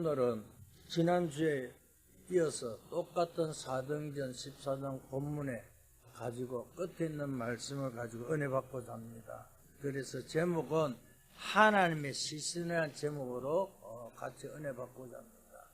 오늘은 지난주에 이어서 똑같은 사도행전 14장 본문에 가지고 끝에 있는 말씀을 가지고 은혜 받고자 합니다. 그래서 제목은 하나님의 시신이라는 제목으로 같이 은혜 받고자 합니다.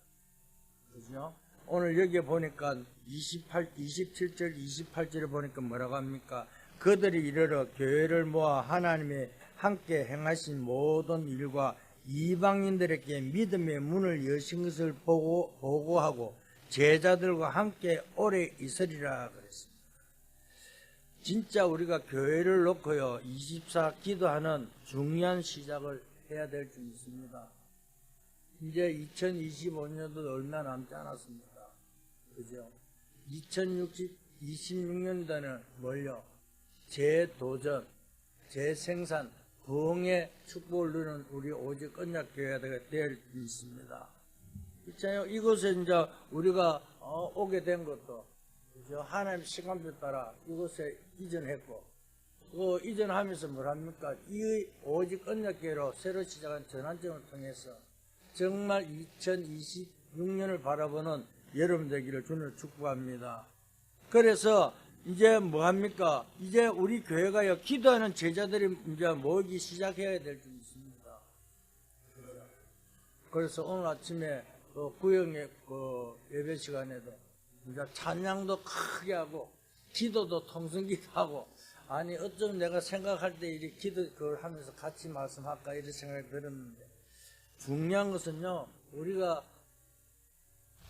그죠? 오늘 여기에 보니까 27절, 28절에 보니까 뭐라고 합니까? 그들이 이르러 교회를 모아 하나님의 함께 행하신 모든 일과 이방인들에게 믿음의 문을 여신 것을 보고하고 제자들과 함께 오래 있으리라 그랬습니다. 진짜 우리가 교회를 놓고요 24 기도하는 중요한 시작을 해야 될 줄 믿습니다. 이제 2025년도 얼마 남지 않았습니다. 그죠? 2026년도는 뭘요? 재도전, 재생산, 부흥의 축복을 누리는 우리 오직 언약교회가 될 수 있습니다. 있잖아요. 이곳에 이제 우리가 오게 된 것도 그죠? 하나님 시간표 따라 이곳에 이전했고, 그 이전하면서 뭘 합니까? 이 오직 언약교회로 새로 시작한 전환점을 통해서 정말 2026년을 바라보는 여러분 되기를 주님을 축복합니다. 그래서 이제 뭐 합니까? 이제 우리 교회가요, 기도하는 제자들이 이제 모이기 시작해야 될 줄 있습니다. 그래서 오늘 아침에 구역의 예배 시간에도 이제 찬양도 크게 하고, 기도도 통성기도하고, 아니, 어쩌면 내가 생각할 때 이 기도 그걸 하면서 같이 말씀할까 이런 생각이 들었는데, 중요한 것은요, 우리가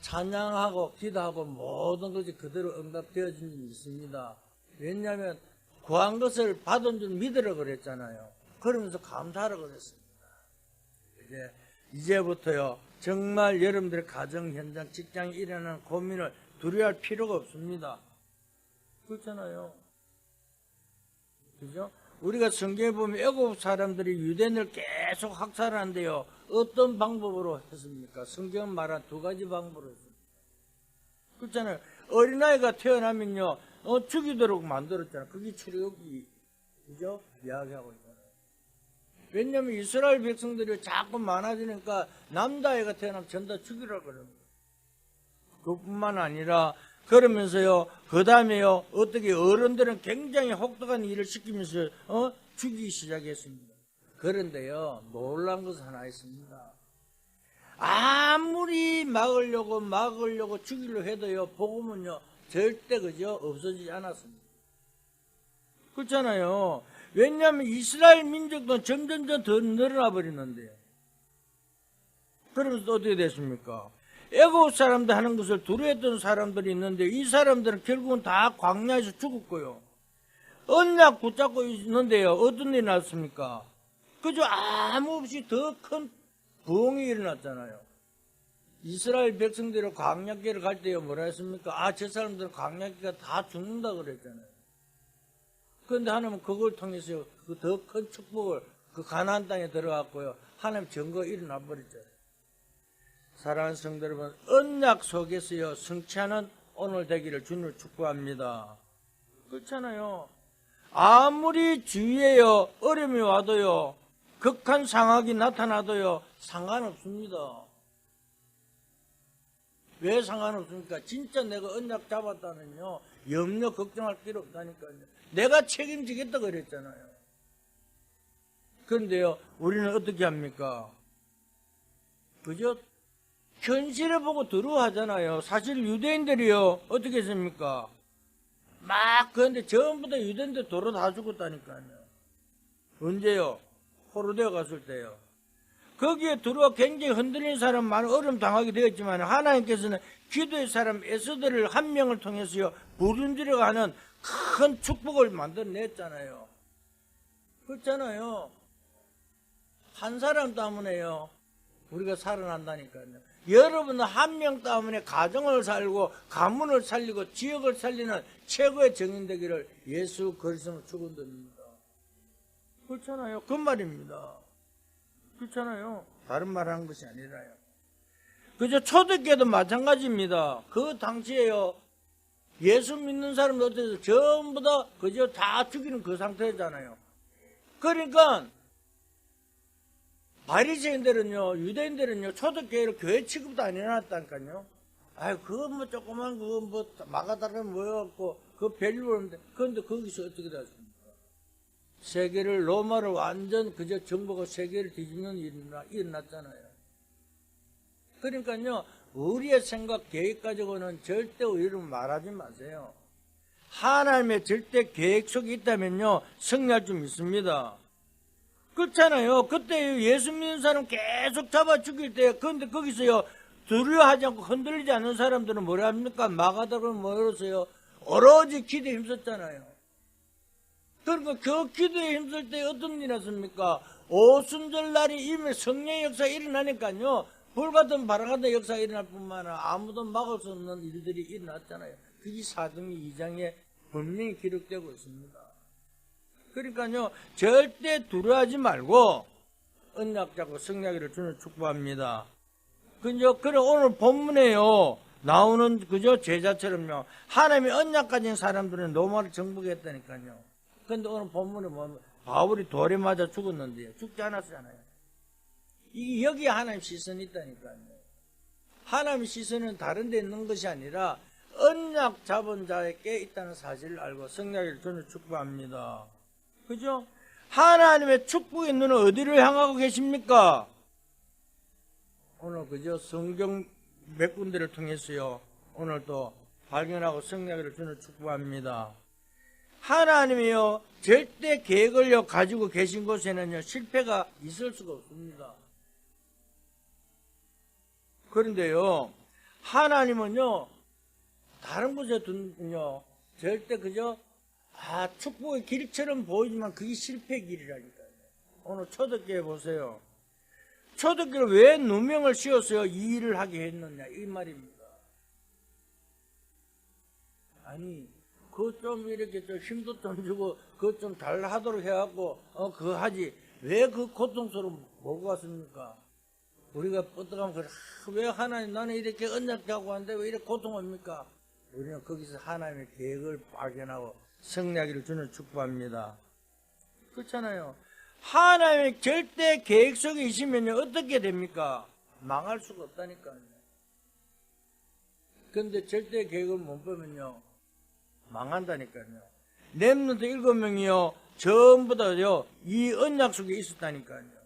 찬양하고 기도하고 모든 것이 그대로 응답되어진 줄 믿습니다. 왜냐하면 구한 것을 받은 줄 믿으라 그랬잖아요. 그러면서 감사하라 그랬습니다. 이제부터요 정말 여러분들의 가정, 현장, 직장에 일어나는 고민을 두려워할 필요가 없습니다. 그렇잖아요. 그죠? 우리가 성경에 보면 애굽 사람들이 유대인을 계속 학살하는데요, 어떤 방법으로 했습니까? 성경은 말한 두 가지 방법으로 했습니다. 그렇잖아요. 어린아이가 태어나면요, 죽이도록 만들었잖아요. 그게 출애굽기, 그죠? 이야기하고 있잖아요. 왜냐하면 이스라엘 백성들이 자꾸 많아지니까 남자아이가 태어나면 전부 다 죽이라고 그럽니다. 그뿐만 아니라, 그러면서요, 그 다음에요, 어떻게 어른들은 굉장히 혹독한 일을 시키면서, 죽이기 시작했습니다. 그런데요, 놀란 것은 하나 있습니다. 아무리 막으려고 죽이려고 해도요, 복음은요, 절대 그죠? 없어지지 않았습니다. 그렇잖아요. 왜냐하면 이스라엘 민족도 점점 더 늘어나 버리는데요. 그러면서 어떻게 됐습니까? 애굽 사람들 하는 것을 두려워했던 사람들이 있는데, 이 사람들은 결국은 다 광야에서 죽었고요. 언약 붙잡고 있는데요, 어떤 일이 났습니까? 그저 아무 없이 더 큰 부흥이 일어났잖아요. 이스라엘 백성들이 광야길을 갈 때요, 뭐라 했습니까? 저 사람들은 광야길가 다 죽는다 그랬잖아요. 그런데 하나님은 그걸 통해서 그 더 큰 축복을 그 가나안 땅에 들어갔고요, 하나님 증거가 일어나 버렸죠. 사랑하는 성도 여러분, 언약 속에서요 성취하는 오늘 되기를 주님을 축복합니다. 그렇잖아요. 아무리 주위에요 어려움이 와도요, 극한 상황이 나타나도요 상관없습니다. 왜 상관없습니까? 진짜 내가 언약 잡았다면요 염려 걱정할 필요 없다니까요. 내가 책임지겠다 그랬잖아요. 그런데요, 우리는 어떻게 합니까? 그죠? 현실을 보고 두려워하잖아요. 사실 유대인들이요 어떻게 했습니까? 그런데 전부 다 유대인들 도로 다 죽었다니까요. 언제요? 포로되어 갔을 때요. 거기에 들어와 굉장히 흔들리는 사람 많은 어려움 당하게 되었지만, 하나님께서는 기도의 사람 에스더를 한 명을 통해서요 부름지려고 하는 큰 축복을 만들어냈잖아요. 그렇잖아요. 한 사람 때문에요 우리가 살아난다니까요. 여러분은 한 명 때문에 가정을 살고 가문을 살리고 지역을 살리는 최고의 정인 되기를 예수 그리스도로 축원드립니다. 그렇잖아요. 그 말입니다. 그렇잖아요. 다른 말 하는 것이 아니라요. 그저 초대교회도 마찬가지입니다. 그 당시에요 예수 믿는 사람들 어때서 전부 다 그저 다 죽이는 그 상태잖아요. 그러니까 바리새인들은요, 유대인들은요, 초대교회를 교회 취급도 안 해놨다니까요. 아유, 그거 뭐 조그만 그거 뭐 마가다라 모여갖고 그거 별일 보는데, 그런데 거기서 어떻게 됐습니까? 세계를 로마를 완전 그저 정복하고 세계를 뒤집는 일이 일어났잖아요. 그러니까요, 우리의 생각, 계획 가지고는 절대 이름 말하지 마세요. 하나님의 절대 계획 속에 있다면요, 승리할 줄 믿습니다. 그렇잖아요. 그때 예수 믿는 사람 계속 잡아 죽일 때, 그런데 거기서요, 두려워하지 않고 흔들리지 않는 사람들은 뭐라 합니까? 마가다라는 뭐였어요? 오로지 기도에 힘썼잖아요. 그러니까 그 기도에 힘쓸 때 어떤 일이 났습니까? 오순절 날이 이미 성령의 역사가 일어나니까요, 불같은 바람같은 역사가 일어날 뿐만 아니라 아무도 막을 수 없는 일들이 일어났잖아요. 그게 사도행전 2장에 분명히 기록되고 있습니다. 그러니까요, 절대 두려워하지 말고 언약 잡고 승리하기를 주는 축복합니다. 그럼 오늘 본문에요, 나오는 그저 제자처럼요, 하나님의 언약 가진 사람들은 로마를 정복했다니까요. 근데 오늘 본문에 보면 바울이 돌에 맞아 죽었는데요, 죽지 않았잖아요. 이게 여기에 하나님 시선이 있다니까요. 하나님의 시선은 다른 데 있는 것이 아니라 언약 잡은 자에게 있다는 사실을 알고 승리하기를 저는 축복합니다. 그죠? 하나님의 축복의 눈은 어디를 향하고 계십니까? 오늘 그저 성경 몇 군데를 통해서요, 오늘 또 발견하고 승리하기를 저는 축복합니다. 하나님이요, 절대 계획을요 가지고 계신 곳에는요, 실패가 있을 수가 없습니다. 그런데요, 하나님은요, 다른 곳에 둔요, 절대 그저 축복의 길처럼 보이지만 그게 실패의 길이라니까요. 오늘 초대교회 보세요. 초대교회를 왜 누명을 씌웠어요? 이 일을 하게 했느냐, 이 말입니다. 아니, 그거 좀 이렇게 좀 힘도 좀 주고, 그거 좀 잘 하도록 해갖고, 그거 하지. 왜 그 고통스러움 몰고 갔습니까? 우리가 뻗어가면 그래, 왜 하나님, 나는 이렇게 언약 잡고 하는데 왜 이렇게 고통합니까? 우리는 거기서 하나님의 계획을 발견하고 승리하기를 주는 축복합니다. 그렇잖아요. 하나님의 절대 계획 속에 있으면요, 어떻게 됩니까? 망할 수가 없다니까요. 그런데 절대 계획을 못 보면요, 망한다니까요. 렘넌트 7명이요, 전부 다요, 이 언약 속에 있었다니까요.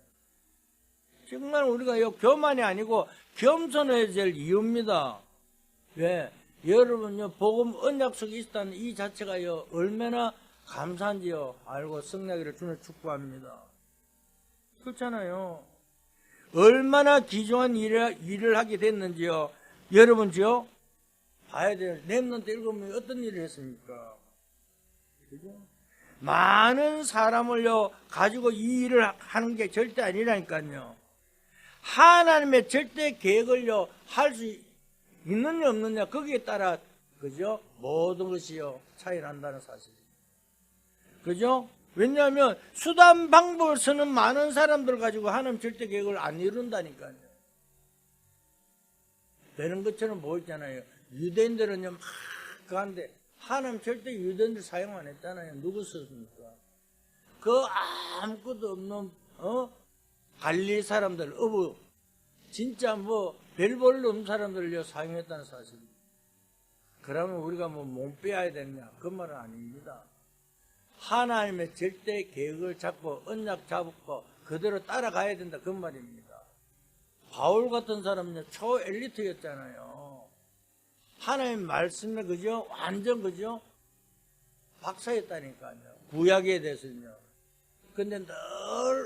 정말 우리가요, 교만이 아니고 겸손해야 될 이유입니다. 왜? 여러분요, 복음 언약 속에 있다는 이 자체가요, 얼마나 감사한지요, 알고 승리하기를 주는 축복합니다. 그렇잖아요. 얼마나 귀중한 일을 하게 됐는지요, 여러분지요, 봐야 돼요. 렘넌트 7명이 어떤 일을 했습니까? 그죠? 많은 사람을요, 가지고 이 일을 하는 게 절대 아니라니까요. 하나님의 절대 계획을요, 할 수 있느냐 없느냐, 거기에 따라, 그죠? 모든 것이요, 차이 난다는 사실입니다. 그죠? 왜냐하면 수단 방법을 쓰는 많은 사람들 가지고 하나님 절대 계획을 안 이룬다니까요. 되는 것처럼 보이잖아요. 유대인들은요, 막 그한데 하나님 절대 유대인들 사용 안 했잖아요. 누구 썼습니까? 그 아무것도 없는 갈릴 사람들, 진짜 뭐 별 볼일 없는 사람들을요 사용했다는 사실입니다. 그러면 우리가 뭐 몸 빼야 되느냐, 그 말은 아닙니다. 하나님의 절대 계획을 잡고 언약 잡고 그대로 따라가야 된다, 그 말입니다. 바울 같은 사람은요, 초 엘리트였잖아요. 하나님 말씀에 그죠, 완전 그죠, 박사였다니까요. 구약에 대해서는요. 근데 늘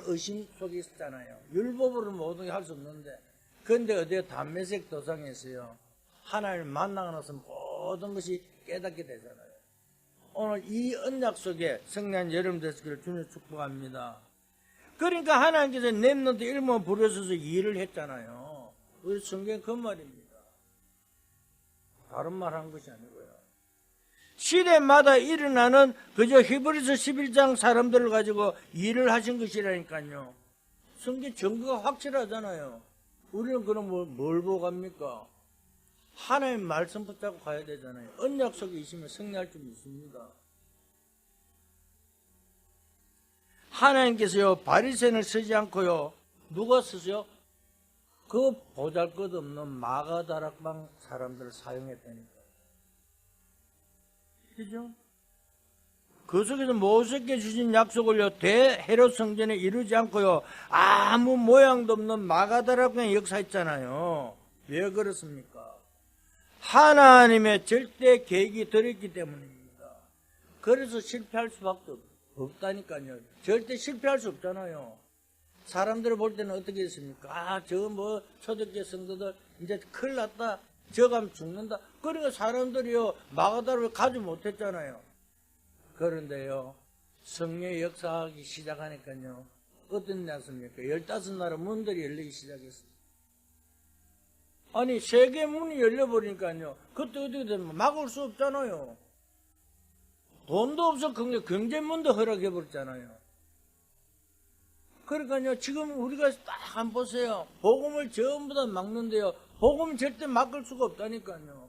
의심 속에 있었잖아요. 율법으로는 모든 게 할 수 없는데, 근데 어디에 담메색 도상에서요, 하나님을 만나고 나서 모든 것이 깨닫게 되잖아요. 오늘 이 언약 속에 승리한 여러분 되시기를 주님 축복합니다. 그러니까 하나님께서 렘넌트 1만 부르셔서 일을 했잖아요. 우리 성경 그 말입니다. 다른 말 한 것이 아니고요. 시대마다 일어나는 그저 히브리서 11장 사람들을 가지고 일을 하신 것이라니까요. 성경 증거가 확실하잖아요. 우리는 그럼 뭘 보고 갑니까? 하나님 말씀 붙잡고 가야 되잖아요. 언약 속에 있으면 승리할 줄 믿습니다. 하나님께서요, 바리새인을 쓰지 않고요, 누가 쓰죠? 그 보잘것없는 마가다락방 사람들을 사용했다니까. 그죠? 그 속에서 모세께 주신 약속을요, 대헤롯 성전에 이루지 않고요, 아무 모양도 없는 마가다락방에 역사했잖아요. 왜 그렇습니까? 하나님의 절대 계획이 들어있기 때문입니다. 그래서 실패할 수밖에 없다니까요. 절대 실패할 수 없잖아요. 사람들을 볼 때는 어떻게 했습니까? 저 뭐 초대교회 성도들 이제 큰일 났다. 저 가면 죽는다. 그러니까 사람들이요, 마가다락을 가지 못했잖아요. 그런데요, 성령의 역사하기 시작하니까요, 어떤 냐습니까? 15나라 문들이 열리기 시작했어요. 아니, 세계 문이 열려버리니까요, 그때 어떻게 되면 막을 수 없잖아요. 돈도 없어 경제문도 허락해버렸잖아요. 그러니까요, 지금 우리가 딱 한번 보세요. 복음을 전부 다 막는데요, 복음 절대 막을 수가 없다니까요.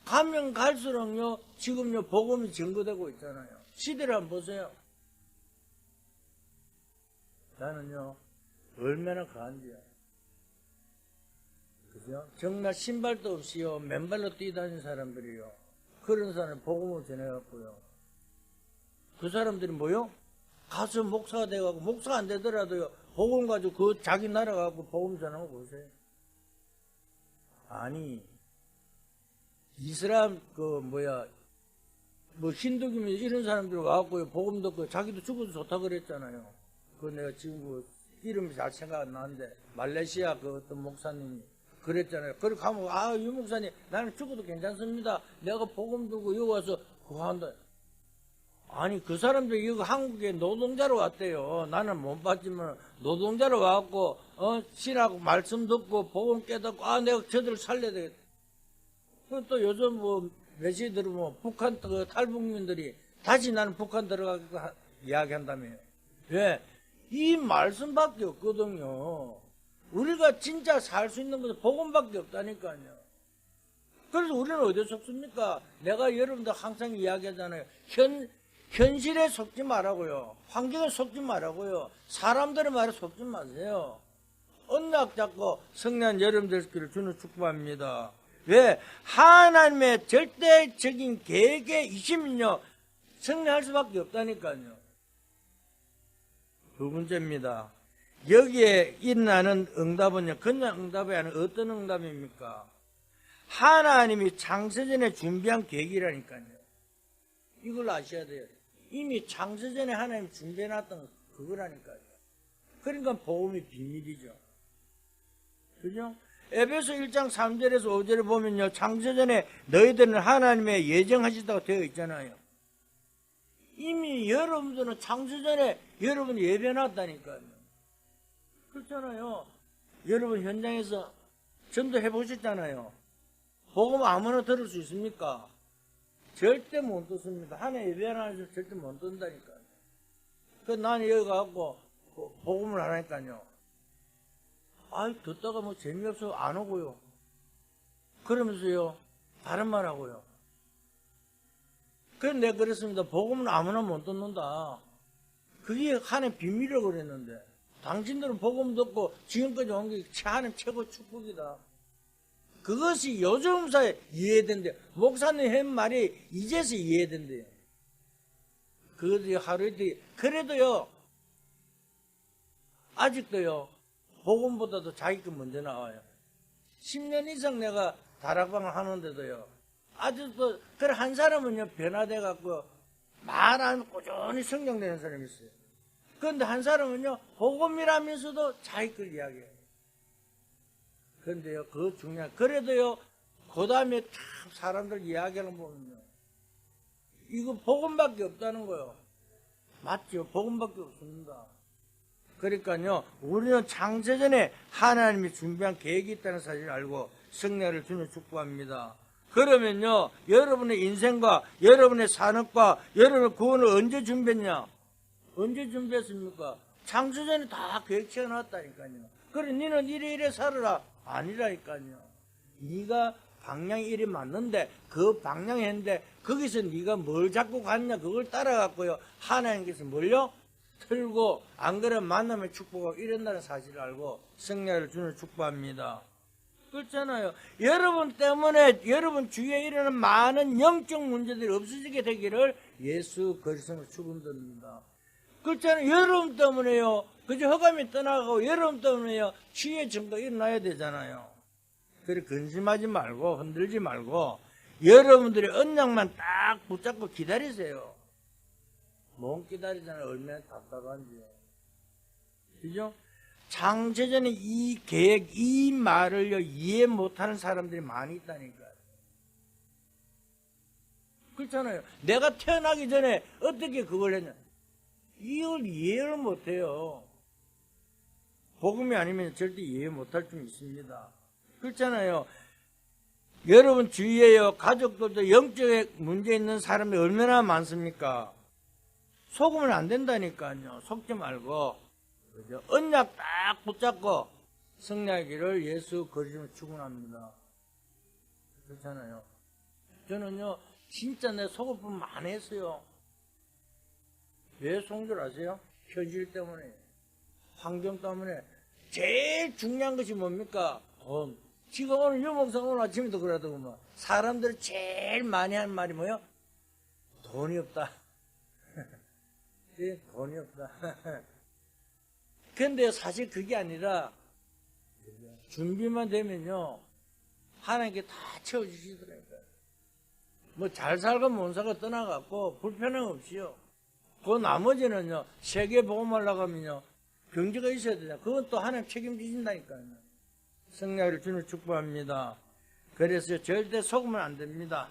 가면 갈수록요, 지금요, 복음이 증거되고 있잖아요. 시대를 한번 보세요. 나는요, 얼마나 가한지요. 그죠? 정말 신발도 없이요, 맨발로 뛰다니는 사람들이요. 그런 사람 복음을 전해갖고요. 그 사람들이 뭐요? 가서 목사가 돼가고, 목사가 안 되더라도요, 복음 가지고 그 자기 나라 가고 복음 전하는 거 보세요. 아니, 이슬람, 힌두교면 이런 사람들 와갖고요, 복음 듣고 자기도 죽어도 좋다 그랬잖아요. 내가 지금 이름이 잘 생각 안 나는데, 말레이시아 어떤 목사님이 그랬잖아요. 그래 가면, 유 목사님, 나는 죽어도 괜찮습니다. 내가 복음 듣고 여기 와서 그거 한다. 아니, 그 사람들 여기 한국에 노동자로 왔대요. 나는 못 봤지만, 노동자로 와갖고, 신하고 말씀 듣고, 복음 깨닫고, 내가 저들을 살려야 되겠다. 또 요즘 메시지 들으면 북한 탈북민들이 다시 나는 북한 들어가고 이야기한다며요. 왜? 이 말씀밖에 없거든요. 우리가 진짜 살 수 있는 것은 복음밖에 없다니까요. 그래서 우리는 어디에 속습니까? 내가 여러분들 항상 이야기하잖아요. 현실에 속지 말라고요. 환경에 속지 말라고요. 사람들의 말에 속지 마세요. 언약 잡고 성령 여러분들끼리 주는 축복합니다. 왜? 하나님의 절대적인 계획에 있으면요, 승리할 수밖에 없다니까요. 두 번째입니다. 여기에 일어나는 응답은요, 그냥 응답이 아니라 어떤 응답입니까? 하나님이 창세전에 준비한 계획이라니까요. 이걸 아셔야 돼요. 이미 창세전에 하나님이 준비해놨던 그거라니까요. 그러니까 복음이 비밀이죠. 그죠? 에베소 1장 3절에서 5절에 보면요, 창세전에 너희들은 하나님의 예정하시다고 되어 있잖아요. 이미 여러분들은 창세전에 여러분이 예배해놨다니까요. 그렇잖아요. 여러분 현장에서 전도해 보셨잖아요. 복음 아무나 들을 수 있습니까? 절대 못 듣습니다. 하나님 예배하는 절대 못 듣는다니까요. 나는 여기 가고 복음을 안 하니까요. 듣다가 재미없어 안 오고요. 그러면서요, 다른 말 하고요. 그래서 내가 그랬습니다. 복음은 아무나 못 듣는다. 그게 하나님의 비밀이라고 그랬는데, 당신들은 복음 듣고 지금까지 온 게 하나님 최고 축복이다. 그것이 요즘사에 이해된대요. 목사님 한 말이 이제서 이해된대요. 그것이 하루 이틀, 그래도요, 아직도요, 복음보다도 자기 거 먼저 나와요. 10년 이상 내가 다락방을 하는데도요, 아직도, 그래, 한 사람은요, 변화돼갖고, 말 안 하면 꾸준히 성장되는 사람이 있어요. 그런데 한 사람은요, 복음이라면서도 자기 걸 이야기해요. 그런데요, 그거 중요한, 그래도요, 그 다음에 참 사람들 이야기하는 거 보면요, 이거 복음밖에 없다는 거예요. 맞죠? 복음밖에 없습니다. 그러니까요, 우리는 창세전에 하나님이 준비한 계획이 있다는 사실을 알고 승리를 주는 축복합니다. 그러면요, 여러분의 인생과 여러분의 산업과 여러분의 구원을 언제 준비했냐? 언제 준비했습니까? 창세전에 다 계획해 놨다니까요. 그래, 너는 이래 살아라. 아니라니까요. 네가 방향이 이래 맞는데 그 방향이 했는데 거기서 네가 뭘 잡고 갔냐? 그걸 따라갔고요. 하나님께서 뭘요? 틀고 안 그러면 만남의 축복하고 이런다는 사실을 알고 승리를 주는 축복합니다. 그렇잖아요. 여러분 때문에 여러분 주위에 일어나는 많은 영적 문제들이 없어지게 되기를 예수 그리스도로 축원드립니다. 그렇잖아요. 여러분 때문에요. 그저 허감이 떠나가고 여러분 때문에요. 치유의 증거가 일어나야 되잖아요. 그래 근심하지 말고 흔들지 말고 여러분들의 언약만 딱 붙잡고 기다리세요. 못 기다리잖아요. 얼마나 답답한지요. 그죠? 창세전에 이 계획, 이 말을 이해 못하는 사람들이 많이 있다니까요. 그렇잖아요. 내가 태어나기 전에 어떻게 그걸 했냐. 이걸 이해를 못해요. 복음이 아니면 절대 이해 못할 줄 있습니다. 그렇잖아요. 여러분 주위에요. 가족들도 영적인 문제 있는 사람이 얼마나 많습니까? 속으면 안 된다니까요. 속지 말고. 그죠? 언약 딱 붙잡고 승리하기를 예수 그리스도로 축원합니다. 그렇잖아요. 저는요, 진짜 내 속을 분 많이 했어요. 왜 속는 줄 아세요? 현실 때문에, 환경 때문에. 제일 중요한 것이 뭡니까? 돈. 지금 오늘 유목사 오늘 아침에도 그러더구만. 사람들이 제일 많이 하는 말이 뭐예요? 돈이 없다. 네, 돈이 없다. 근데 사실 그게 아니라 준비만 되면요 하나님께 다 채워주시더라고요. 뭐 잘 살고 못 살고 떠나갖고 불편함 없이요. 그 나머지는요 세계 복음하려고 하면요 경제가 있어야 되잖아요. 그건 또 하나님 책임지신다니까요. 승리를 주는 축복합니다. 그래서 절대 속으면 안 됩니다.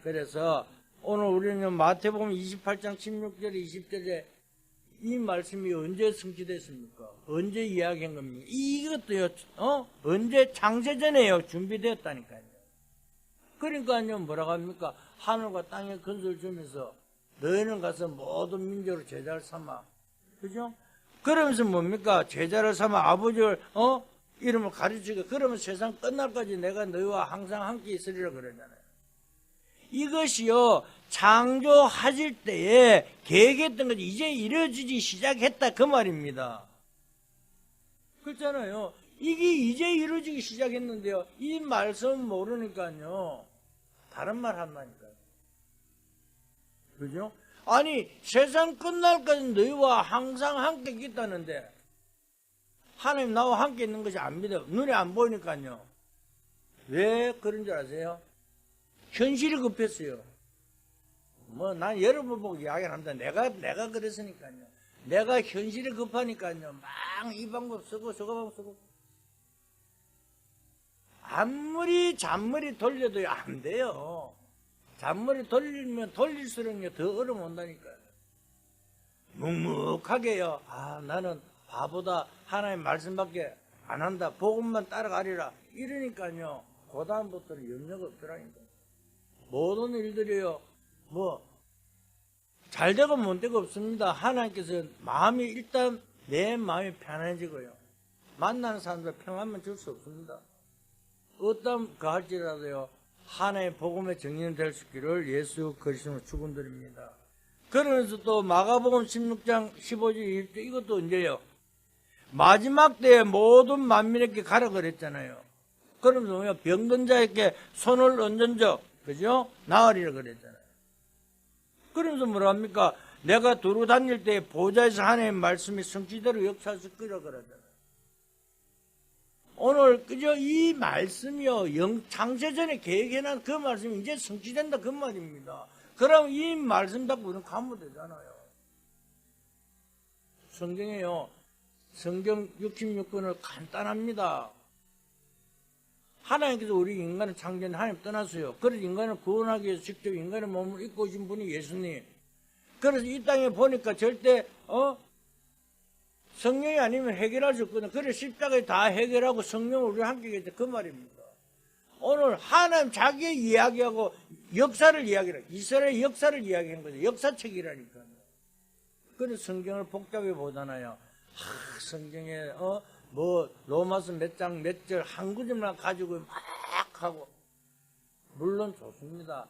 그래서 오늘 우리는 마태복음 28장 16절 20절에 이 말씀이 언제 성취됐습니까? 언제 이야기한 겁니까? 이것도요, 언제 창세전에요, 준비되었다니까요. 그러니까요, 뭐라고 합니까? 하늘과 땅에 근소를 주면서 너희는 가서 모든 민족으로 제자를 삼아. 그죠? 그러면서 뭡니까? 제자를 삼아 아버지를, 이름을 가르치고, 그러면 세상 끝날까지 내가 너희와 항상 함께 있으리라 그러잖아요. 이것이요, 창조하실 때에 계획했던 것이 이제 이루어지기 시작했다. 그 말입니다. 그렇잖아요. 이게 이제 이루어지기 시작했는데요. 이 말씀 모르니까요. 다른 말 한다니까요. 그죠? 아니, 세상 끝날까지 너희와 항상 함께 있다는데, 하나님 나와 함께 있는 것이 안 믿어요. 눈에 안 보이니까요. 왜 그런 줄 아세요? 현실이 급했어요. 난 여러분 보고 이야기를 합니다. 내가 그랬으니까요. 내가 현실이 급하니까요. 막 이 방법 쓰고 저거 방법 쓰고. 아무리 잔머리 돌려도 안 돼요. 잔머리 돌리면 돌릴수록 더 어려움 온다니까요. 묵묵하게요. 나는 바보다 하나님 말씀밖에 안 한다. 복음만 따라가리라. 이러니까요. 그 다음부터는 염려가 없더라니까요. 모든 일들이요, 잘 되고 못 되고 없습니다. 하나님께서 마음이 일단 내 마음이 편해지고요. 만나는 사람들 평안만 줄 수 없습니다. 어떤 그 할지라도요, 하나의 복음의 정리는 될 수 있기를 예수 그리스도로 축원드립니다. 그러면서 또 마가복음 16장 15절 20절 이것도 언제요? 마지막 때에 모든 만민에게 가라 그랬잖아요. 그러면서 병든 자에게 손을 얹은적 그죠? 나으리라 그랬잖아요. 그러면서 뭐라 합니까? 내가 두루 다닐 때 보좌에서 하나님의 말씀이 성취대로 역사했을 거라 그러잖아요. 오늘 그저 이 말씀이요, 창세전에 계획해놓은 그 말씀이 이제 성취된다 그 말입니다. 그럼 이 말씀 갖고 우리는 가면 되잖아요. 성경에요, 성경 66권을 간단합니다. 하나님께서 우리 인간을 창조한 하나님 떠났어요. 그래서 인간을 구원하기 위해서 직접 인간의 몸을 입고 오신 분이 예수님. 그래서 이 땅에 보니까 절대 성령이 아니면 해결할 수 없거든요. 그래서 십자가에 다 해결하고 성령을 우리와 함께 계셨다 그 말입니다. 오늘 하나님 자기의 이야기하고 역사를 이야기해요. 이스라엘의 역사를 이야기한 거죠. 역사책이라니까요. 그래서 성경을 복잡해 보잖아요. 성경에 로마서 몇 장 몇 절 한 구절만 가지고 막 하고, 물론 좋습니다.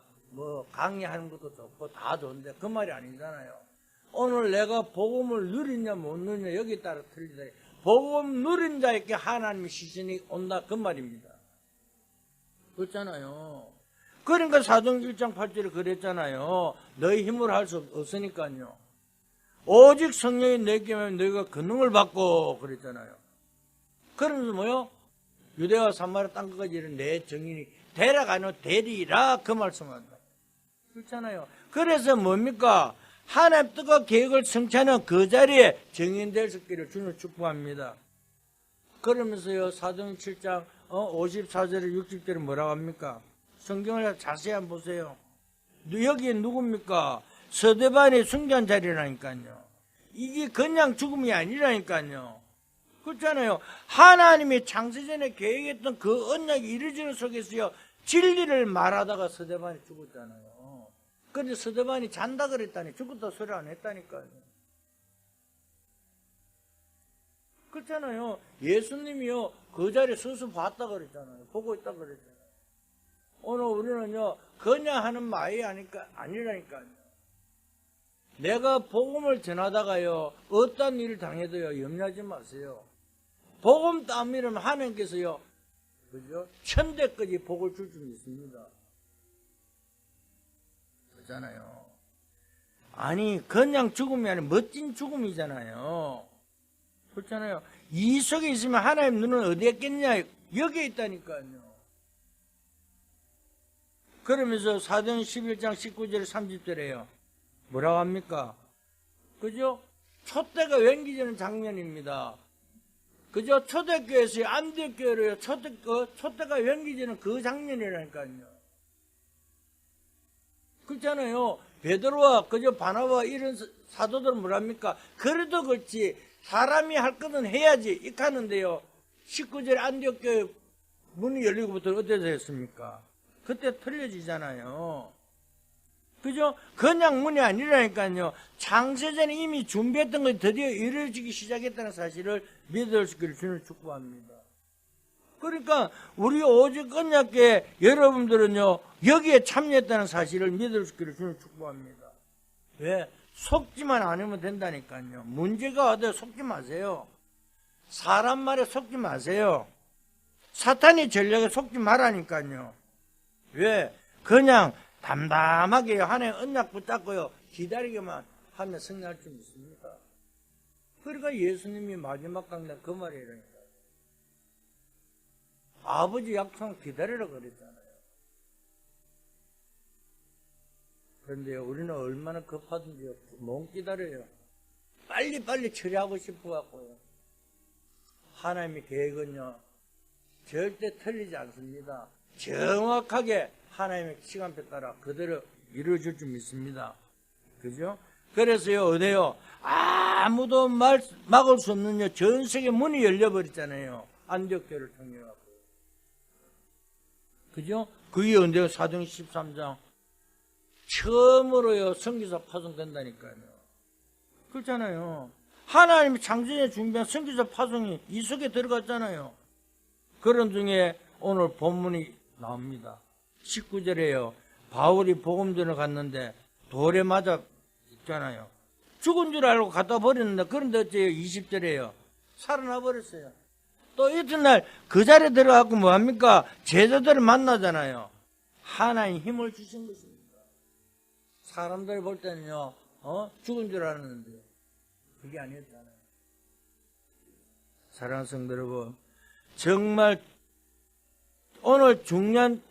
강의하는 것도 좋고 다 좋은데 그 말이 아니잖아요. 오늘 내가 복음을 누리냐 못 누리냐 여기에 따라 틀리다. 복음 누린 자에게 하나님의 시선이 온다 그 말입니다. 그렇잖아요. 그러니까 사도행전 1장 8절에 그랬잖아요. 너희 힘으로 할 수 없으니까요. 오직 성령이 내게 하면 너희가 권능을 받고 그랬잖아요. 그러면서 뭐요? 유대와 사마리아 땅끝까지 이른 내 정인이 데려가는 되리라 그 말씀한다. 그렇잖아요. 그래서 뭡니까? 하나님 뜻과 계획을 성취하는 그 자리에 정인될 수 있기를 주님을 축복합니다. 그러면서요 사도행전 7장 54절에 60절에 뭐라고 합니까? 성경을 자세히 한번 보세요. 여기에 누굽니까? 스데반이 순교한 자리라니까요. 이게 그냥 죽음이 아니라니까요. 그렇잖아요. 하나님이 창세전에 계획했던 그 언약이 이루어지는 속에서요 진리를 말하다가 스데반이 죽었잖아요. 그런데 스데반이 잔다 그랬다니 죽었다 소리 안 했다니까요. 그렇잖아요. 예수님이요 그 자리에 서서 봤다 그랬잖아요. 보고 있다 그랬잖아요. 오늘 우리는요 그냥 하는 말이 아니라니까요. 내가 복음을 전하다가요 어떤 일을 당해도요 염려하지 마세요. 복음 따위면 하나님께서요 그죠? 천대까지 복을 줄 줄 믿습니다. 그렇잖아요. 아니 그냥 죽음이 아니라 멋진 죽음이잖아요. 그렇잖아요. 이 속에 있으면 하나님 눈은 어디에 있겠냐? 여기에 있다니까요. 그러면서 사도행전 11장 19절 30절에요. 뭐라고 합니까? 그죠? 촛대가 웬기지는 장면입니다. 그죠? 초대교회에서요, 안디옥교회로요, 촛대가 웬기지는 그 장면이라니까요. 그렇잖아요. 베드로와 그저 바나바와 이런 사도들은 뭐랍니까? 그래도 그렇지 사람이 할 것은 해야지 이렇게 하는데요. 19절 안디옥교회 문이 열리고부터 어디서 했습니까? 그때 틀려지잖아요. 그죠? 그냥 문이 아니라니까요. 창세전에 이미 준비했던 것이 드디어 이루어지기 시작했다는 사실을 믿을 수 있기를 주님을 축복합니다. 그러니까 우리 오직 언약계 여러분들은요 여기에 참여했다는 사실을 믿을 수 있기를 주님을 축복합니다. 왜? 속지만 않으면 된다니까요. 문제가 와도 속지 마세요. 사람 말에 속지 마세요. 사탄의 전략에 속지 말라니까요. 왜? 그냥 담담하게 하나님 언약 붙잡고요 기다리기만 하면 승리할 줄 믿습니다. 그러니까 예수님이 마지막 강단 그 말이라니까. 아버지 약속 기다리라 그랬잖아요. 그런데요 우리는 얼마나 급하든지요 못 기다려요. 빨리빨리 처리하고 싶어갖고요. 하나님의 계획은요 절대 틀리지 않습니다. 정확하게 하나님의 시간표에 따라 그대로 이루어질 줄 믿습니다. 그죠? 그래서요, 어때요? 아무도 막을 수 없는 전 세계 문이 열려버렸잖아요. 안디옥교를 통해서. 그죠? 그게 언제요? 사도행전 13장. 처음으로요, 선교사 파송된다니까요. 그렇잖아요. 하나님이 창세전에 준비한 선교사 파송이 이 속에 들어갔잖아요. 그런 중에 오늘 본문이 나옵니다. 19절에요. 바울이 복음전을 갔는데 돌에 맞아 있잖아요. 죽은 줄 알고 갖다 버렸는데 그런데 어째요? 20절에요. 살아나 버렸어요. 또 이튿날 그 자리에 들어가고 뭐합니까? 제자들을 만나잖아요. 하나님 힘을 주신 것입니다. 사람들이 볼 때는요, 죽은 줄 알았는데 그게 아니었잖아요. 사랑하는 성도 여러분, 정말 오늘 중요한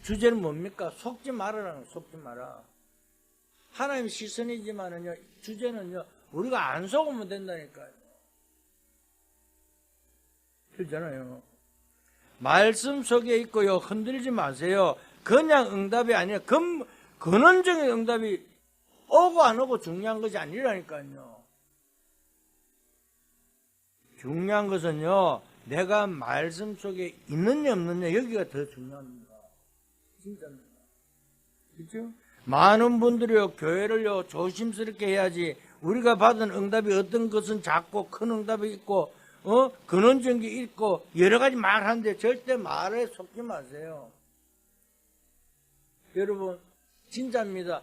주제는 뭡니까? 속지 말아라는 거예요. 속지 마라. 하나님 시선이지만은요, 주제는요, 우리가 안 속으면 된다니까요. 그렇잖아요. 말씀 속에 있고요, 흔들지 마세요. 그냥 응답이 아니라 근원적인 응답이 오고 안 오고 중요한 것이 아니라니까요. 중요한 것은요, 내가 말씀 속에 있느냐 없느냐 여기가 더 중요합니다. 진짜입니다. 그렇죠? 많은 분들이요 교회를요 조심스럽게 해야지. 우리가 받은 응답이 어떤 것은 작고 큰 응답이 있고 근원적인 게 있고 여러 가지 말하는데 절대 말에 속지 마세요. 여러분 진짜입니다.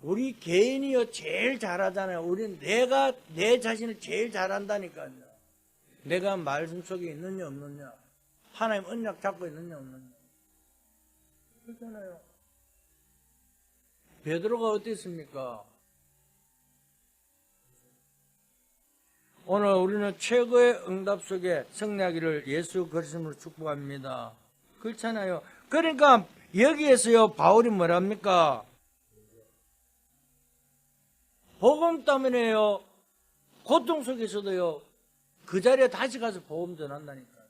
우리 개인이요 제일 잘하잖아요. 우리는 내가 내 자신을 제일 잘한다니까요. 내가 말씀 속에 있느냐 없느냐, 하나님 언약 잡고 있느냐 없느냐. 그렇잖아요. 베드로가 어땠습니까? 오늘 우리는 최고의 응답 속에 승리하기를 예수 그리스도로 축복합니다. 그렇잖아요. 그러니까 여기에서요 바울이 뭐랍니까? 복음 때문에요 고통 속에서도요 그 자리에 다시 가서 복음 전한다니까요.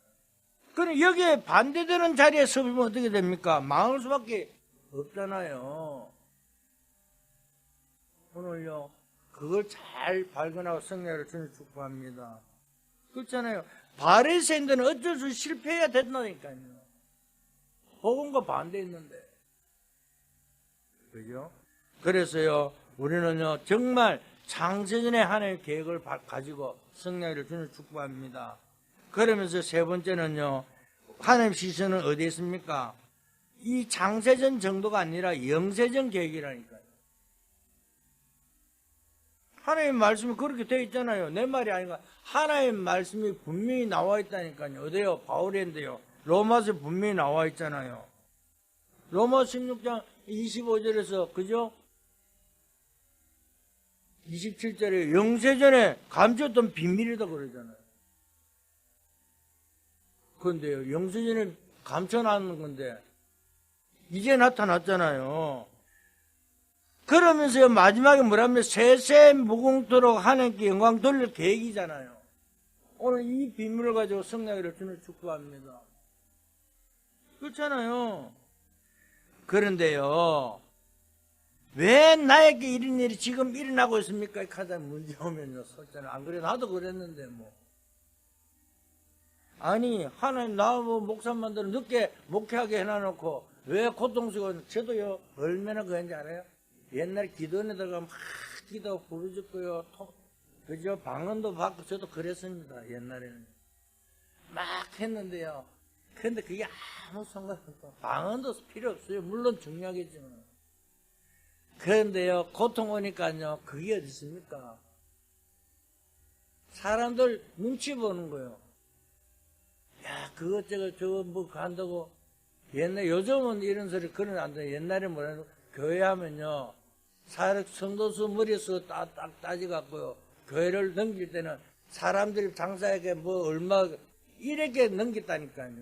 그럼 여기에 반대되는 자리에 서면 어떻게 됩니까? 망할 수밖에 없잖아요. 오늘요 그걸 잘 발견하고 승리를 주님 축복합니다. 그렇잖아요. 바리새인들은 어쩔 수 없이 실패해야 된다니까요. 복음과 반대했는데. 그죠? 그래서요 우리는요 정말 창세전에 하나님의 계획을 가지고 승리를 주님 축복합니다. 그러면서 세 번째는요 하나님 시선은 어디에 있습니까? 이 창세전 정도가 아니라 영세전 계획이라니까요. 하나님 말씀이 그렇게 되어 있잖아요. 내 말이 아니라 하나님 말씀이 분명히 나와 있다니까요. 어디요? 바울인데요. 로마서 분명히 나와 있잖아요. 로마 16장 25절에서 그죠? 27절에 영세전에 감췄던 비밀이다 그러잖아요. 그런데요 영세전에 감춰놨는 건데 이제 나타났잖아요. 그러면서요 마지막에 뭐라면 세세 무궁토록 하나님께 영광 돌릴 계획이잖아요. 오늘 이 비밀을 가지고 승리하기를 주님 축복합니다. 그렇잖아요. 그런데요 왜 나에게 이런 일이 지금 일어나고 있습니까? 하다 문제 오면요 솔직히 안 그래 나도 그랬는데 뭐 아니 하나님 나 뭐 목사만들 늦게 목회하게 해놔놓고 왜 고통스러워. 저도요 얼마나 그런지 알아요? 옛날에 기도원에다가 막 기도 부르짖고요 그죠? 방언도 받고 저도 그랬습니다. 옛날에는 막 했는데요 근데 그게 아무 상관없고 방언도 필요 없어요. 물론 중요하겠지만 그런데요 고통 오니까요 그게 어디 있습니까? 사람들 눈치 보는 거예요. 야 그것저것 저거 뭐 간다고. 옛날 요즘은 이런 소리 그런 안 돼. 옛날에 뭐라 교회 하면요 성도수 머리에서 딱 따지갖고요 교회를 넘길 때는 사람들이 장사에게 뭐 얼마 이렇게 넘겼다니까요.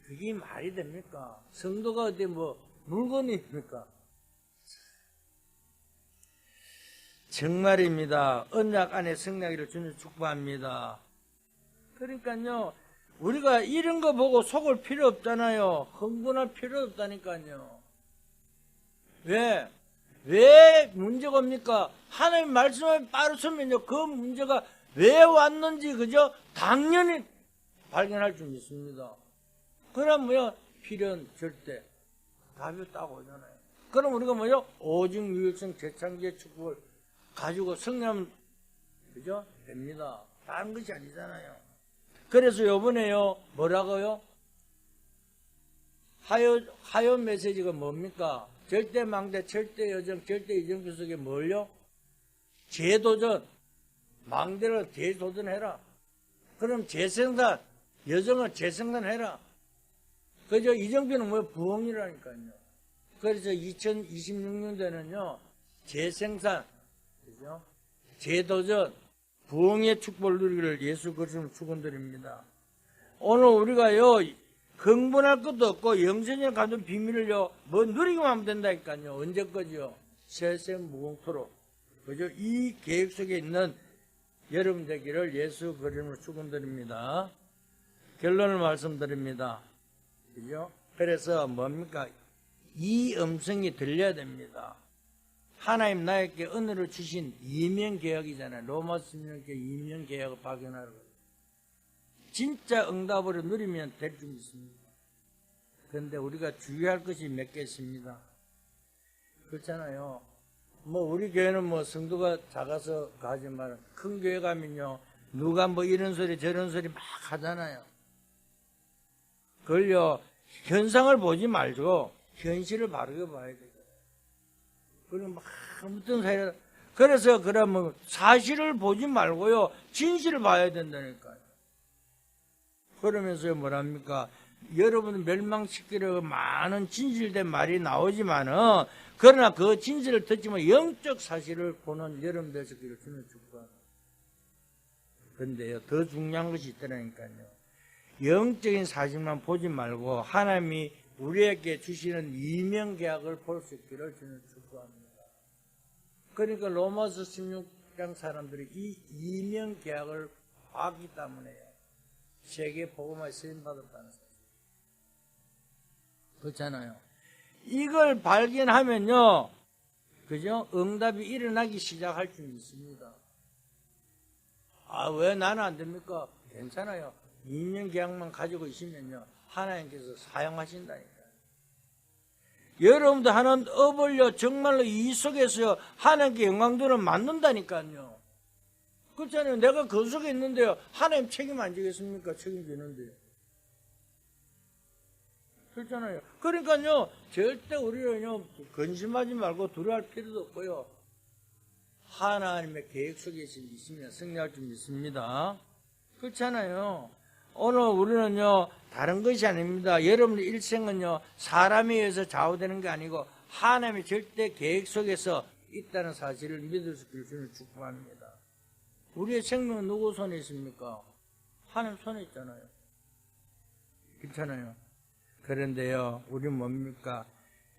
그게 말이 됩니까? 성도가 어디 뭐 물건입니까? 정말입니다. 언약 안에 승리하기를 주님 축복합니다. 그러니까요 우리가 이런 거 보고 속을 필요 없잖아요. 흥분할 필요 없다니까요. 왜 문제가 옵니까? 하나님 말씀을 빠르서면요 그 문제가 왜 왔는지 그죠? 당연히 발견할 줄 믿습니다. 그럼 뭐요? 필요는 절대 답이 딱 오잖아요. 그럼 우리가 뭐요? 오직 유일성 재창조의 축복을 가지고 승리하면 그죠? 됩니다. 다른 것이 아니잖아요. 그래서 요번에요 뭐라고요? 하여 메시지가 뭡니까? 절대망대, 절대여정, 절대이정표 속에 뭘요? 재도전. 망대를 재도전해라. 그럼 재생산, 여정은 재생산해라. 그죠? 이정표는 뭐예요? 부흥이라니까요. 그래서 2026년도에는요 재생산, 그죠? 재도전, 부흥의 축복을 누리기를 예수 그리스도로 축원드립니다. 오늘 우리가요 흥분할 것도 없고 영생에 가진 비밀을요 뭐 누리기만 하면 된다니까요. 언제까지요? 세세 무궁토록. 그죠? 이 계획 속에 있는 여러분 되기를 예수 그리스도로 축원드립니다. 결론을 말씀드립니다. 그죠? 그래서 뭡니까? 이 음성이 들려야 됩니다. 하나님 나에게 은혜를 주신 이면개혁이잖아요. 로마서 16개 이면개혁을 발견하라고. 진짜 응답으로 누리면 될 줄 믿습니다. 그런데 우리가 주의할 것이 몇 개 있습니다. 그렇잖아요. 뭐 우리 교회는 뭐 성도가 작아서 가지만 큰 교회 가면요 누가 뭐 이런 소리 저런 소리 막 하잖아요. 그걸요 현상을 보지 말고 현실을 바르게 봐야 돼요. 그리고 막 어떤 사실이라. 그래서 그러면 사실을 보지 말고요, 진실을 봐야 된다니까요. 그러면서 뭐랍니까? 여러분을 멸망시키려고 많은 진실된 말이 나오지만은, 그러나 그 진실을 듣지만 영적 사실을 보는 여러분 되시기를 주는 축복합니다. 그런데요, 더 중요한 것이 있더라니까요. 영적인 사실만 보지 말고 하나님이 우리에게 주시는 이명계약을 볼 수 있기를 주는 축복합니다. 그러니까 로마서 16장 사람들이 이 이명계약을 봤기 때문에요, 세계 복음화에 쓰임받았다는 사실. 그렇잖아요. 이걸 발견하면요, 그죠? 응답이 일어나기 시작할 줄 믿습니다. 아, 왜 나는 안 됩니까? 괜찮아요. 이명계약만 가지고 있으면요, 하나님께서 사용하신다니까요. 여러분도 하나님 업을요, 정말로 이 속에서 하나님께 영광들을 만든다니까요. 그렇잖아요. 내가 그 속에 있는데요, 하나님 책임 안 지겠습니까? 책임지는데요. 그렇잖아요. 그러니까요, 절대 우리는요, 근심하지 말고 두려워할 필요도 없고요, 하나님의 계획 속에 있으면 승리할 줄 믿습니다. 그렇잖아요. 오늘 우리는요, 다른 것이 아닙니다. 여러분의 일생은요, 사람에 의해서 좌우되는 게 아니고 하나님의 절대 계획 속에서 있다는 사실을 믿을 수 있기를 주는 축복합니다. 우리의 생명은 누구 손에 있습니까? 하나님 손에 있잖아요. 괜찮아요. 그런데요, 우리 뭡니까?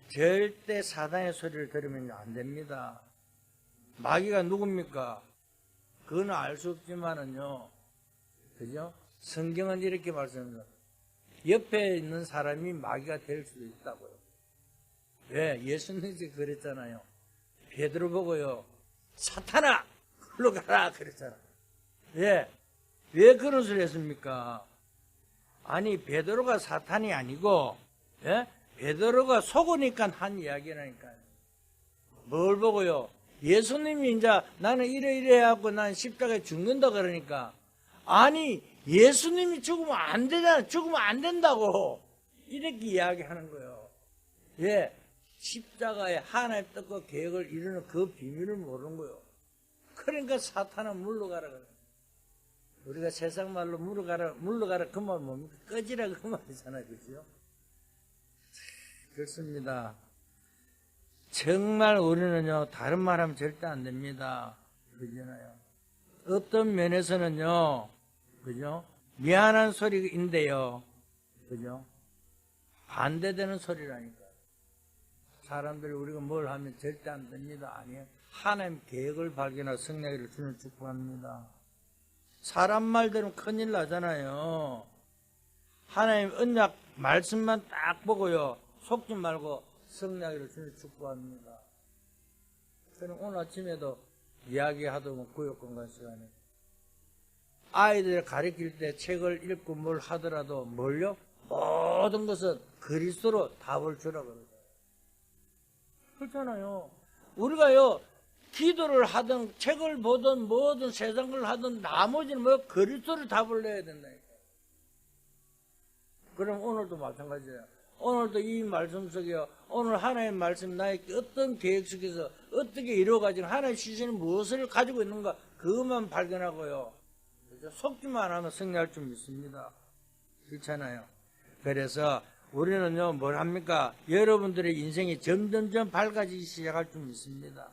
절대 사단의 소리를 들으면 안 됩니다. 마귀가 누굽니까? 그건 알 수 없지만은요, 그죠? 성경은 이렇게 말씀합니다. 옆에 있는 사람이 마귀가 될 수도 있다고요. 왜? 예수님이 그랬잖아요. 베드로 보고요, 사탄아! 글로 가라! 그랬잖아요. 왜? 왜 그런 소리 했습니까? 아니, 베드로가 사탄이 아니고, 예? 베드로가 속으니까 한 이야기라니까요. 뭘 보고요? 예수님이 이제 나는 이래 하고 난 십자가에 죽는다 그러니까, 아니, 예수님이 죽으면 안 되잖아. 죽으면 안 된다고. 이렇게 이야기하는 거예요. 예. 십자가에 하나님의 뜻과 계획을 이루는 그 비밀을 모르는 거예요. 그러니까 사탄은 물러가라 그래요. 우리가 세상 말로 물러가라 그 말 뭡니까? 꺼지라 그 말이잖아요. 그죠? 그렇습니다. 정말 우리는요, 다른 말 하면 절대 안 됩니다. 그러잖아요. 어떤 면에서는요, 그죠? 미안한 소리인데요, 그죠? 반대되는 소리라니까. 사람들이 우리가 뭘 하면 절대 안 됩니다. 아니에요. 하나님 계획을 발견하고 승리를 주는 축복합니다. 사람 말대로 큰일 나잖아요. 하나님 언약 말씀만 딱 보고요, 속지 말고 승리를 주는 축복합니다. 저는 오늘 아침에도 이야기하던 구역공간 시간에 아이들 가르칠 때 책을 읽고 뭘 하더라도 뭘요? 모든 것은 그리스도로 답을 주라고 그러죠. 그렇잖아요. 우리가요, 기도를 하든 책을 보든 뭐든 세상을 하든 나머지는 뭐 그리스도로 답을 내야 된다니까. 그럼 오늘도 마찬가지예요. 오늘도 이 말씀 속에요, 오늘 하나님의 말씀 나의 어떤 계획 속에서 어떻게 이루어가지고 하나님의 시선이 무엇을 가지고 있는가, 그것만 발견하고요, 속기만 하면 승리할 줄 믿습니다. 그렇잖아요. 그래서 우리는요, 뭘 합니까? 여러분들의 인생이 점점점 밝아지기 시작할 줄 믿습니다.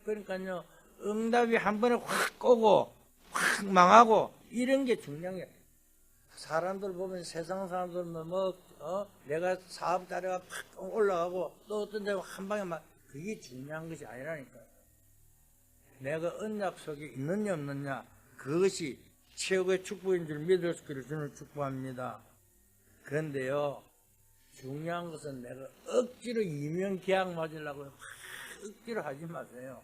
그러니까요, 응답이 한 번에 확 오고 확 망하고 이런 게 중요한 게, 사람들 보면 세상 사람들은 내가 사업 자료가 팍 올라가고 또 어떤 데가 한 방에 막, 그게 중요한 것이 아니라니까요. 내가 언약 속에 있느냐 없느냐, 그것이 최고의 축복인 줄 믿을 수 있기를 주는 축복합니다. 그런데요, 중요한 것은 내가 억지로 이명계약 맞으려고 억지로 하지 마세요.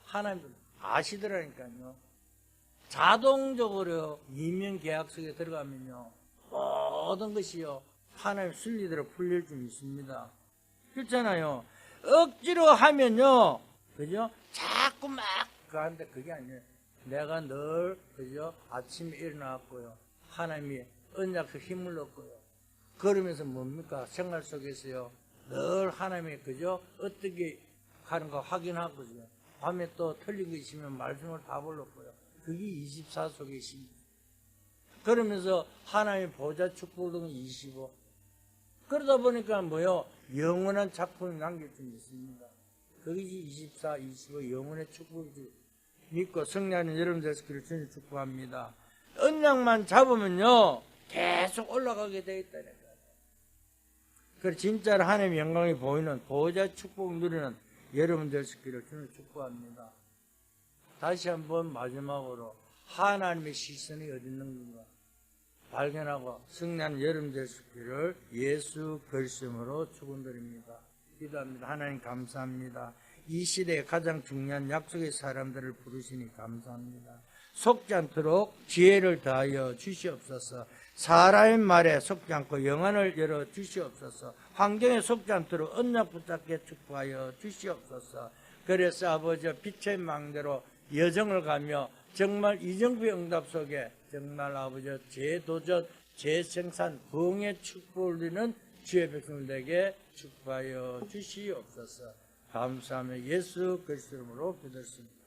하나님도 아시더라니까요. 자동적으로 이명계약 속에 들어가면요, 모든 것이요, 하나님 순리대로 풀릴 줄 믿습니다. 그렇잖아요. 억지로 하면요, 그죠? 자꾸 막 가는데 그게 아니에요. 내가 늘, 그죠? 아침에 일어나고요, 하나님이 언약적 힘을 얻고요, 그러면서 뭡니까? 생활 속에서요, 늘 하나님이, 그죠? 어떻게 하는 거 확인하고요. 밤에 또 틀린 거 있으면 말씀을 다 불렀고요. 그게 24 속의 신. 그러면서 하나님의 보좌 축복은 25. 그러다 보니까 뭐요? 영원한 작품이 남겨져 있습니다. 그것이 24, 25 영원의 축복이지. 믿고 승리하는 여러분들에서 그리스도를 축복합니다. 언약만 잡으면요 계속 올라가게 돼 있다는 거예요. 그래서 진짜로 하나님의 영광이 보이는 보호자 축복 누리는 여러분들에서 그리스도를 축복합니다. 다시 한번 마지막으로 하나님의 시선이 어디 있는 건가 발견하고 승리하는 여러분들에서 그를 예수 그리스도로 축원드립니다. 기도합니다. 하나님 감사합니다. 이 시대에 가장 중요한 약속의 사람들을 부르시니 감사합니다. 속지 않도록 지혜를 다하여 주시옵소서. 사람의 말에 속지 않고 영안을 열어 주시옵소서. 환경에 속지 않도록 언약 붙잡게 축복하여 주시옵소서. 그래서 아버지 빛의 망대로 여정을 가며 정말 이정부의 응답 속에 정말 아버지 재도전, 재생산, 부흥의 축복을 누리는 주의 백성들에게 축복하여 주시옵소서. 감사하며 예수 그리스도로 기도했습니다.